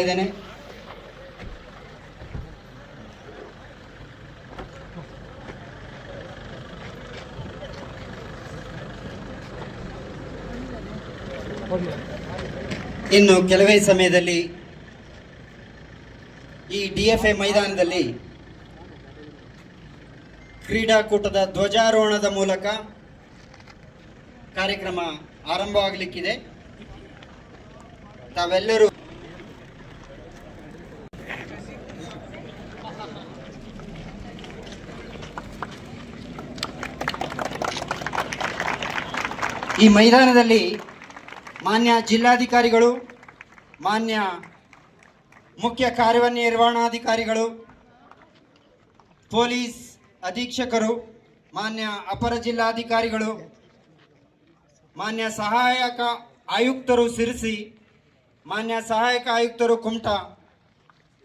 ಇದ್ದೇನೆ. ಇನ್ನು ಕೆಲವೇ ಸಮಯದಲ್ಲಿ ಈ DFA ಮೈದಾನದಲ್ಲಿ ಕ್ರೀಡಾಕೂಟದ ಧ್ವಜಾರೋಹಣದ ಮೂಲಕ ಕಾರ್ಯಕ್ರಮ ಆರಂಭವಾಗಲಿಕ್ಕಿದೆ. ತಾವೆಲ್ಲರೂ ಈ ಮೈದಾನದಲ್ಲಿ ಮಾನ್ಯ ಜಿಲ್ಲಾಧಿಕಾರಿಗಳು, ಮಾನ್ಯ ಮುಖ್ಯ ಕಾರ್ಯನಿರ್ವಹಣಾಧಿಕಾರಿಗಳು, ಪೊಲೀಸ್ ಅಧೀಕ್ಷಕರು, ಮಾನ್ಯ ಅಪರ ಜಿಲ್ಲಾಧಿಕಾರಿಗಳು, ಮಾನ್ಯ ಸಹಾಯಕ ಆಯುಕ್ತರು ಸಿರಸಿ, ಮಾನ್ಯ ಸಹಾಯಕ ಆಯುಕ್ತರು ಕುಮಟಾ,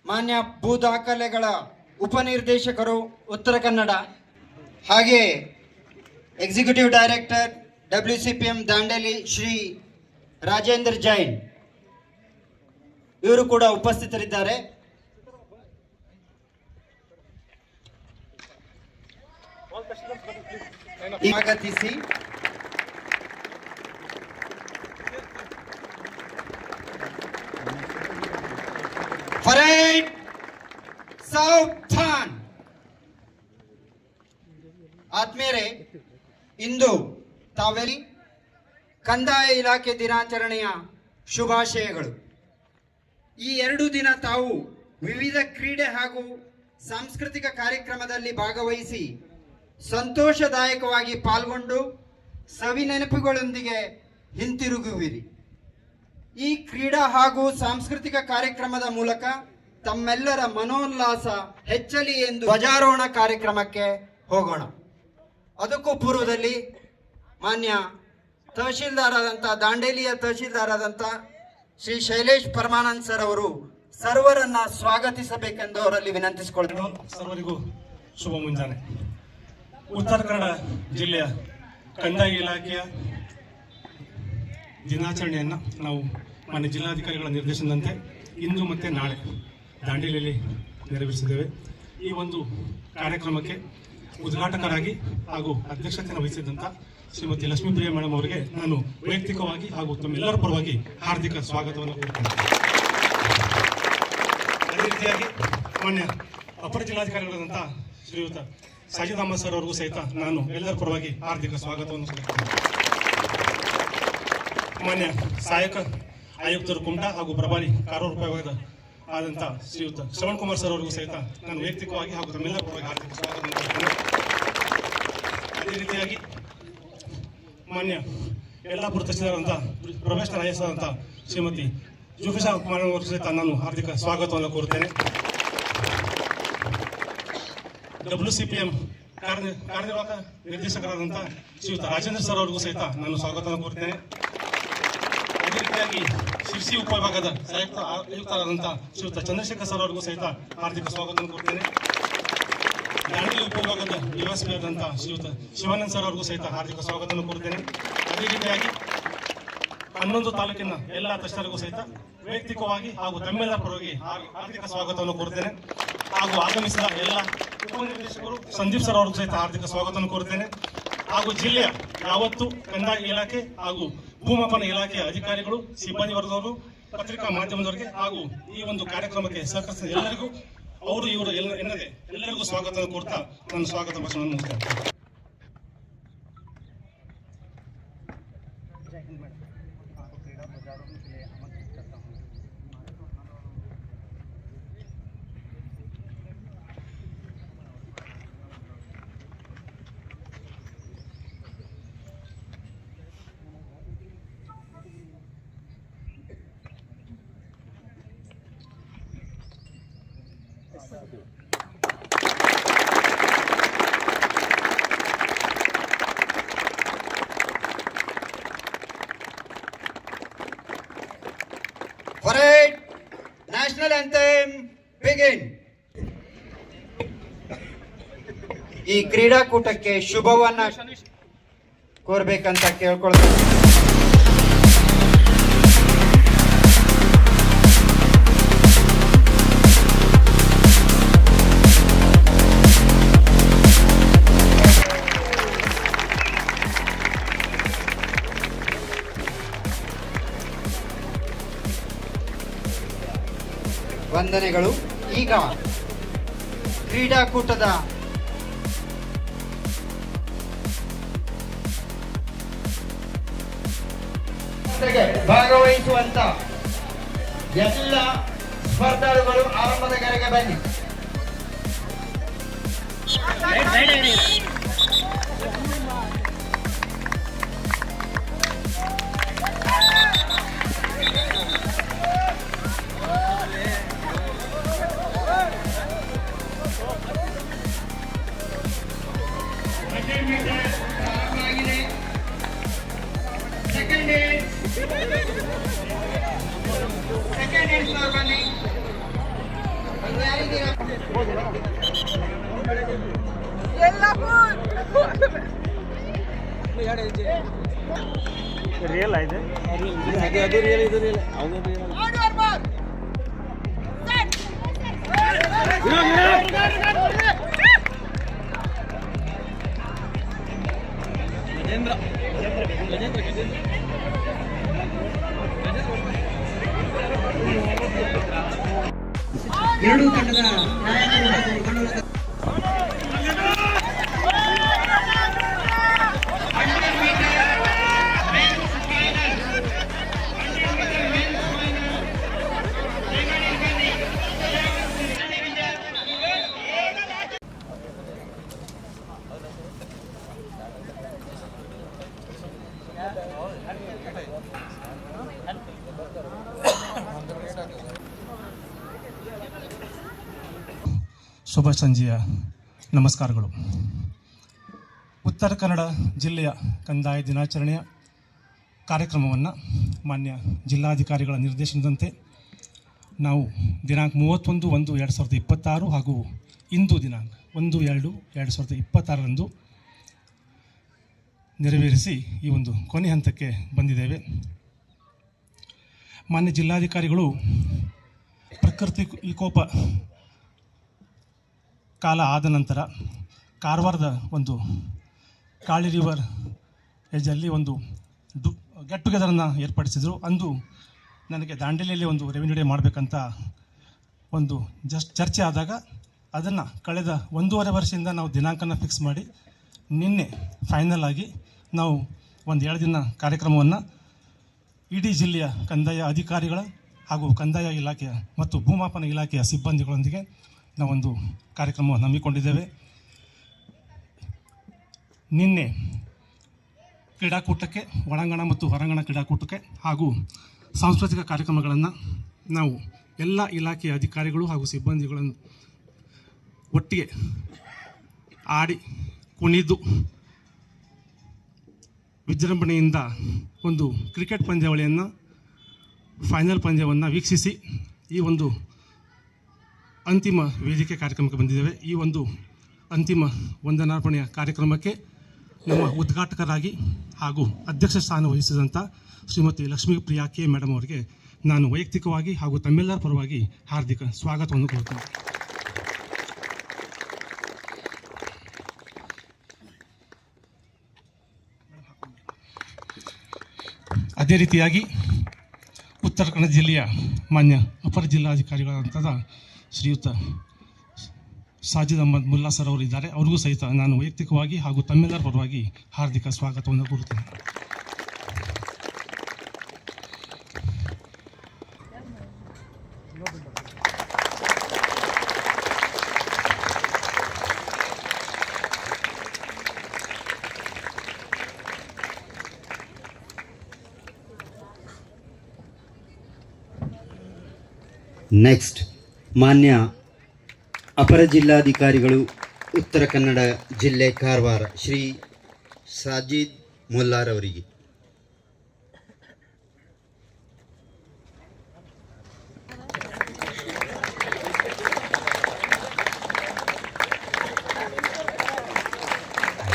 ಮಾನ್ಯ ಭೂ ದಾಖಲೆಗಳ ಉಪನಿರ್ದೇಶಕರು ಉತ್ತರ ಕನ್ನಡ, ಹಾಗೆ executive director WCPM Dandeli Shri Rajendra Jain ಇವರು ಕೂಡ ಉಪಸ್ಥಿತರಿದ್ದಾರೆ. ಸ್ವಾಗತಿಸಿ ಪರೇಡ್ ಸಾವಧಾನ್. ಆತ್ಮೀಯರೇ, ಇಂದು ತಾವೆಲ್ಲಿ ಕಂದಾಯ ಇಲಾಖೆ ದಿನಾಚರಣೆಯ ಶುಭಾಶಯಗಳು. ಈ 2 ದಿನ ತಾವು ವಿವಿಧ ಕ್ರೀಡೆ ಹಾಗೂ ಸಾಂಸ್ಕೃತಿಕ ಕಾರ್ಯಕ್ರಮದಲ್ಲಿ ಭಾಗವಹಿಸಿ ಸಂತೋಷದಾಯಕವಾಗಿ ಪಾಲ್ಗೊಂಡು ಸವಿ ನೆನಪುಗಳೊಂದಿಗೆ ಹಿಂತಿರುಗುವಿರಿ. ಈ ಕ್ರೀಡಾ ಹಾಗೂ ಸಾಂಸ್ಕೃತಿಕ ಕಾರ್ಯಕ್ರಮದ ಮೂಲಕ ತಮ್ಮೆಲ್ಲರ ಮನೋಲ್ಲಾಸ ಹೆಚ್ಚಲಿ ಎಂದು ಧ್ವಜಾರೋಹಣ ಕಾರ್ಯಕ್ರಮಕ್ಕೆ ಹೋಗೋಣ. ಅದಕ್ಕೂ ಪೂರ್ವದಲ್ಲಿ ಮಾನ್ಯ ತಹಶೀಲ್ದಾರ್ ಆದಂಥ ದಾಂಡೇಲಿಯ ತಹಶೀಲ್ದಾರ್ ಆದಂಥ ಶ್ರೀ ಶೈಲೇಶ್ ಪರಮಾನಂದ್ ಸರ್ ಅವರು ಸರ್ವರನ್ನ ಸ್ವಾಗತಿಸಬೇಕೆಂದು ಅವರಲ್ಲಿ ವಿನಂತಿಸಿಕೊಳ್ತೀನಿ. ಸರ್ವರಿಗೂ ಶುಭ ಮುಂಜಾನೆ. ಉತ್ತರ ಕನ್ನಡ ಜಿಲ್ಲೆಯ ಕಂದಾಯ ಇಲಾಖೆಯ ದಿನಾಚರಣೆಯನ್ನು ನಾವು ಮಾನ್ಯ ಜಿಲ್ಲಾಧಿಕಾರಿಗಳ ನಿರ್ದೇಶನದಂತೆ ಇಂದು ಮತ್ತು ನಾಳೆ ದಾಂಡೇಲಿಯಲ್ಲಿ ನೆರವೇರಿಸಿದ್ದೇವೆ. ಈ ಒಂದು ಕಾರ್ಯಕ್ರಮಕ್ಕೆ ಉದ್ಘಾಟಕರಾಗಿ ಹಾಗೂ ಅಧ್ಯಕ್ಷತೆಯನ್ನು ವಹಿಸಿದಂಥ ಶ್ರೀಮತಿ ಲಕ್ಷ್ಮೀಪ್ರಿಯ ಮೇಡಮ್ ಅವರಿಗೆ ನಾನು ವೈಯಕ್ತಿಕವಾಗಿ ಹಾಗೂ ತಮ್ಮೆಲ್ಲರ ಪರವಾಗಿ ಹಾರ್ದಿಕ ಸ್ವಾಗತವನ್ನು ಕೋರುತ್ತೇನೆ. ಅದೇ ರೀತಿಯಾಗಿ ಮಾನ್ಯ ಅಪರ ಜಿಲ್ಲಾಧಿಕಾರಿಗಳಾದಂಥ ಶ್ರೀಯುತ ಸಾಜಿದ್ ಅಹಮದ್ ಸರ್ ಅವರಿಗೂ ಸಹಿತ ನಾನು ಎಲ್ಲರ ಪರವಾಗಿ ಹಾರ್ದಿಕ ಸ್ವಾಗತವನ್ನು ಕೋರುತ್ತೇನೆ. ಮಾನ್ಯ ಸಹಾಯಕ ಆಯುಕ್ತರು ಕುಮಟಾ ಹಾಗೂ ಪ್ರಭಾರಿ ಕಾರವಾರ ಉಪವಿಭಾಗದ ಆದಂಥ ಶ್ರೀಯುತ ಶ್ರವಣ್ ಕುಮಾರ್ ಸರ್ ಅವರಿಗೂ ಸಹಿತ ನಾನು ವೈಯಕ್ತಿಕವಾಗಿ ಹಾಗೂ ತಮ್ಮೆಲ್ಲರ ಪರವಾಗಿ ಹಾರ್ದಿಕ ಸ್ವಾಗತವನ್ನು ಕೋರುತ್ತೇನೆ. ಅದೇ ರೀತಿಯಾಗಿ ಮಾನ್ಯ ಯಲ್ಲಾಪುರ ತಹಶೀಲ್ದಾರ್ ಪ್ರೊಫೆಸರ್ IAS ಆದಂಥ ಶ್ರೀಮತಿ ಜುಫಿಸಾ ಕುಮಾರ್ ಅವರು ಸಹಿತ ನಾನು ಹಾರ್ದಿಕ ಸ್ವಾಗತವನ್ನು ಕೋರುತ್ತೇನೆ. WCPM ಕಾರ್ಯನಿರ್ವಾಹಕ ನಿರ್ದೇಶಕರಾದಂಥ ಶ್ರೀಯುತ ರಾಜೇಂದ್ರ ಸರ್ ಅವರಿಗೂ ಸಹಿತ ನಾನು ಸ್ವಾಗತವನ್ನು ಕೋರುತ್ತೇನೆ. ಅದೇ ರೀತಿಯಾಗಿ ಶಿರ್ಸಿ ಉಪವಿಭಾಗದ ಆಯುಕ್ತರಾದಂಥ ಶ್ರೀಯುತ ಚಂದ್ರಶೇಖರ್ ಸರ್ ಅವರಿಗೂ ಸಹಿತ ಹಾರ್ದಿಕ ಸ್ವಾಗತವನ್ನು ಕೋರುತ್ತೇನೆ. ದಾಂಡೇಲಿ ಉಪವಿಭಾಗದ DSP ಆದಂಥ ಶ್ರೀಯುತ ಶಿವಾನಂದ್ ಸರ್ ಅವರಿಗೂ ಸಹಿತ ಹಾರ್ದಿಕ ಸ್ವಾಗತವನ್ನು ಕೋರುತ್ತೇನೆ. ಅದೇ ರೀತಿಯಾಗಿ 11 ತಾಲೂಕಿನ ಎಲ್ಲ ತಜ್ಞರಿಗೂ ಸಹಿತ ವೈಯಕ್ತಿಕವಾಗಿ ಹಾಗೂ ತಮ್ಮೆಲ್ಲರ ಪರವಾಗಿ ಹಾರ್ದಿಕ ಸ್ವಾಗತವನ್ನು ಕೋರುತ್ತೇನೆ. ಹಾಗೂ ಆಗಮಿಸಿದ ಎಲ್ಲ ಉಪನಿರ್ದೇಶಕರು ಸಂದೀಪ್ ಸರ್ ಅವ್ರಿಗೂ ಸಹಿತ ಹಾರ್ದಿಕ ಸ್ವಾಗತವನ್ನು ಕೋರುತ್ತೇನೆ. ಹಾಗೂ ಜಿಲ್ಲೆಯ ಯಾವತ್ತು ಕಂದಾಯ ಇಲಾಖೆ ಹಾಗೂ ಭೂಮಾಪನ ಇಲಾಖೆಯ ಅಧಿಕಾರಿಗಳು, ಸಿಬ್ಬಂದಿ ವರ್ಗದವರು, ಪತ್ರಿಕಾ ಮಾಧ್ಯಮದವರಿಗೆ ಹಾಗೂ ಈ ಒಂದು ಕಾರ್ಯಕ್ರಮಕ್ಕೆ ಸಹಕರಿಸಿದ ಎಲ್ಲರಿಗೂ ಅವರು ಇವರು ಎನ್ನದೆ ಎಲ್ಲರಿಗೂ ಸ್ವಾಗತವನ್ನು ಕೋರ್ತಾ ನನ್ನ ಸ್ವಾಗತ ಭಾಷಣವನ್ನು ಮುಗಿಸ್ತೇನೆ. Parade, national anthem, begin. ಈ ಕ್ರೀಡಾಕೂಟಕ್ಕೆ ಶುಭವನ್ನ ಕೋರ್ಬೇಕಂತ ಕೇಳ್ಕೊಳ್ತೇನೆ. ವಂದನೆಗಳು. ಈಗ ಕ್ರೀಡಾಕೂಟದ ಭಾಗವಹಿಸುವಂತ ಎಲ್ಲ ಸ್ಪರ್ಧಾಳುಗಳು ಆರಂಭದ ಕರೆಗೆ ಬನ್ನಿ. ರಿಯಲ್ ಇದೆ ಅದು ರಿಯಲ್ ಇದು ರಿಯಲ್ ಅವನು ರಿಯಲ್ ಗಜೇಂದ್ರ ಎರಡು ತಂಡದ ನಾಯಕರು ಹಾಗೂ ತಂಡದ ಶುಭ ಸಂಜೆಯ ನಮಸ್ಕಾರಗಳು. ಉತ್ತರ ಕನ್ನಡ ಜಿಲ್ಲೆಯ ಕಂದಾಯ ದಿನಾಚರಣೆಯ ಕಾರ್ಯಕ್ರಮವನ್ನು ಮಾನ್ಯ ಜಿಲ್ಲಾಧಿಕಾರಿಗಳ ನಿರ್ದೇಶನದಂತೆ ನಾವು ದಿನಾಂಕ 31/1/2026 ಹಾಗೂ ಇಂದು ದಿನಾಂಕ 1/2/2026 ನೆರವೇರಿಸಿ ಈ ಒಂದು ಕೊನೆ ಹಂತಕ್ಕೆ ಬಂದಿದ್ದೇವೆ. ಮಾನ್ಯ ಜಿಲ್ಲಾಧಿಕಾರಿಗಳು ಪ್ರಕೃತಿ ವಿಕೋಪ ಕಾಲ ಆದ ನಂತರ ಕಾರವಾರದ ಒಂದು ಕಾಳಿ ರಿವರ್ ಎಜ್ಜಲ್ಲಿ ಒಂದು ಗೆಟ್ ಟುಗೆದರನ್ನು ಏರ್ಪಡಿಸಿದರು. ಅಂದು ನನಗೆ ದಾಂಡೇಲಿಯಲ್ಲಿ ಒಂದು ರೆವಿನ್ಯೂ ಡೇ ಮಾಡಬೇಕಂತ ಒಂದು ಚರ್ಚೆ ಆದಾಗ ಅದನ್ನು ಕಳೆದ 1.5 ವರ್ಷದಿಂದ ನಾವು ದಿನಾಂಕನ ಫಿಕ್ಸ್ ಮಾಡಿ ನಿನ್ನೆ ಫೈನಲ್ ಆಗಿ ನಾವು ಒಂದು 2 ದಿನ ಕಾರ್ಯಕ್ರಮವನ್ನು ಇಡೀ ಜಿಲ್ಲೆಯ ಕಂದಾಯ ಅಧಿಕಾರಿಗಳ ಹಾಗೂ ಕಂದಾಯ ಇಲಾಖೆಯ ಮತ್ತು ಭೂಮಾಪನ ಇಲಾಖೆಯ ಸಿಬ್ಬಂದಿಗಳೊಂದಿಗೆ ನಾವೊಂದು ಕಾರ್ಯಕ್ರಮವನ್ನು ಹಮ್ಮಿಕೊಂಡಿದ್ದೇವೆ. ನಿನ್ನೆ ಕ್ರೀಡಾಕೂಟಕ್ಕೆ ಒಳಾಂಗಣ ಮತ್ತು ಹೊರಾಂಗಣ ಕ್ರೀಡಾಕೂಟಕ್ಕೆ ಹಾಗೂ ಸಾಂಸ್ಕೃತಿಕ ಕಾರ್ಯಕ್ರಮಗಳನ್ನು ನಾವು ಎಲ್ಲ ಇಲಾಖೆಯ ಅಧಿಕಾರಿಗಳು ಹಾಗೂ ಸಿಬ್ಬಂದಿಗಳನ್ನು ಒಟ್ಟಿಗೆ ಆಡಿ ಕುಣಿದು ವಿಜೃಂಭಣೆಯಿಂದ ಒಂದು ಕ್ರಿಕೆಟ್ ಪಂದ್ಯಾವಳಿಯನ್ನು ಫೈನಲ್ ಪಂದ್ಯವನ್ನು ವೀಕ್ಷಿಸಿ ಈ ಒಂದು ಅಂತಿಮ ವೇದಿಕೆ ಕಾರ್ಯಕ್ರಮಕ್ಕೆ ಬಂದಿದ್ದೇವೆ. ಈ ಒಂದು ಅಂತಿಮ ವಂದನಾರ್ಪಣೆಯ ಕಾರ್ಯಕ್ರಮಕ್ಕೆ ನಮ್ಮ ಉದ್ಘಾಟಕರಾಗಿ ಹಾಗೂ ಅಧ್ಯಕ್ಷ ಸ್ಥಾನ ವಹಿಸಿದಂಥ ಶ್ರೀಮತಿ ಲಕ್ಷ್ಮೀಪ್ರಿಯಾ ಕೆ ಮೇಡಮ್ ಅವರಿಗೆ ನಾನು ವೈಯಕ್ತಿಕವಾಗಿ ಹಾಗೂ ತಮ್ಮೆಲ್ಲರ ಪರವಾಗಿ ಹಾರ್ದಿಕ ಸ್ವಾಗತವನ್ನು ಕೋರುತ್ತೇನೆ. ಅದೇ ರೀತಿಯಾಗಿ ಉತ್ತರ ಕನ್ನಡ ಜಿಲ್ಲೆಯ ಮಾನ್ಯ ಅಪರ ಜಿಲ್ಲಾಧಿಕಾರಿಗಳಾದಂಥ ಶ್ರೀಯುತ ಸಾಜಿದ್ ಅಹಮದ್ ಮುಲ್ಲಾ ಸರ್ ಅವರು ಇದ್ದಾರೆ. ಅವ್ರಿಗೂ ಸಹಿತ ನಾನು ವೈಯಕ್ತಿಕವಾಗಿ ಹಾಗೂ ತಮ್ಮೆಲ್ಲರ ಪರವಾಗಿ ಹಾರ್ದಿಕ ಸ್ವಾಗತವನ್ನು ಕೋರುತ್ತೇನೆ. ನೆಕ್ಸ್ಟ್ ಮಾನ್ಯ ಅಪರ ಜಿಲ್ಲಾಧಿಕಾರಿಗಳು ಉತ್ತರ ಕನ್ನಡ ಜಿಲ್ಲೆ ಕಾರವಾರ ಶ್ರೀ ಸಾಜಿದ್ ಮೊಲ್ಲಾರವರಿಗೆ.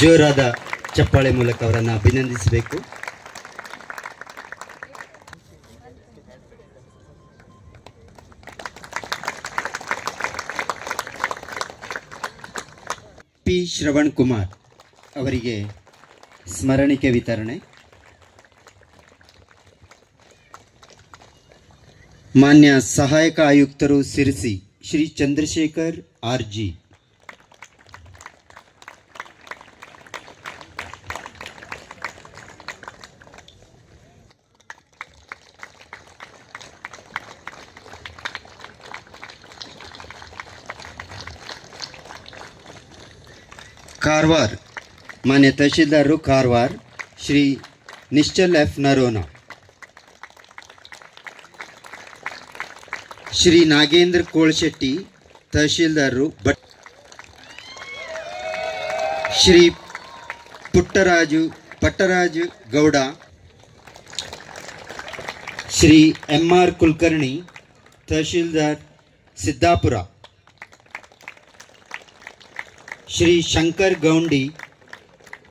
ಜೋರಾದ ಚಪ್ಪಾಳೆ ಮೂಲಕ ಅವರನ್ನು ಅಭಿನಂದಿಸಬೇಕು. ಪಿ ಶ್ರವಣ್ ಕುಮಾರ್ ಅವರಿಗೆ ಸ್ಮರಣಿಕೆ ವಿತರಣೆ. ಮಾನ್ಯ ಸಹಾಯಕ ಆಯುಕ್ತರು ಸಿರಿಸಿ ಶ್ರೀ ಚಂದ್ರಶೇಖರ್ ಆರ್ಜಿ. ಕಾರವಾರ ಮಾನ್ಯ ತಹಶೀಲ್ದಾರರು ಕಾರವಾರ ಶ್ರೀ ನಿಶ್ಚಲ್ ಎಫ್ ನರೋನಾ. ಶ್ರೀ ನಾಗೇಂದ್ರ ಕೋಳಶೆಟ್ಟಿ ತಹಶೀಲ್ದಾರರು Shri Pattaraju Gowda. Shri MR Kulkarni tahsildar Siddapur. Shri Shankar Goundi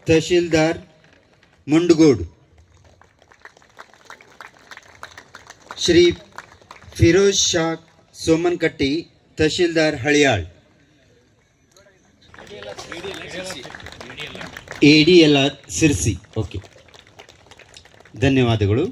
tahsildar Mundgod. Shri Firoz Shah Somankatti tahsildar Haliyal. ADLR Sirsi. Okay, ಧನ್ಯವಾದಗಳು.